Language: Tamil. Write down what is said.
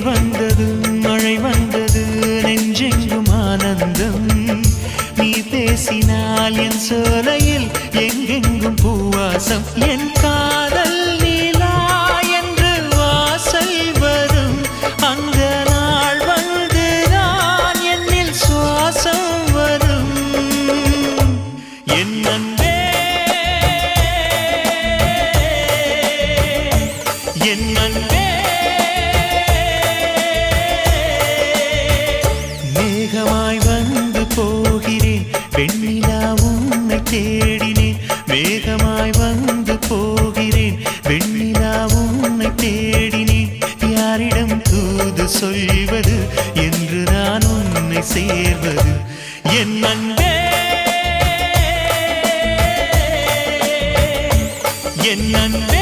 வந்ததும் மழை வந்தது நெஞ்செங்கும் ஆனந்தம் நீ பேசினால் என் சோலையில் எங்கெங்கும் பூவாசம் என் காதல் நீலா என்று வாசல் வரும் அந்த நாள் வந்துதான் என்னில் சுவாசம் வரும் என் அன்பே என் அன்பே மேகமாய் வந்து போகிறேன் வெண்ணிலா உன்னை தேடினேன் மேகமாய் வந்து போகிறேன் வெண்ணிலா உன்னை தேடினேன் யாரிடம் தூது சொல்வது என்று நான் உன்னை சேர்வது என் அன்பே என் அன்பே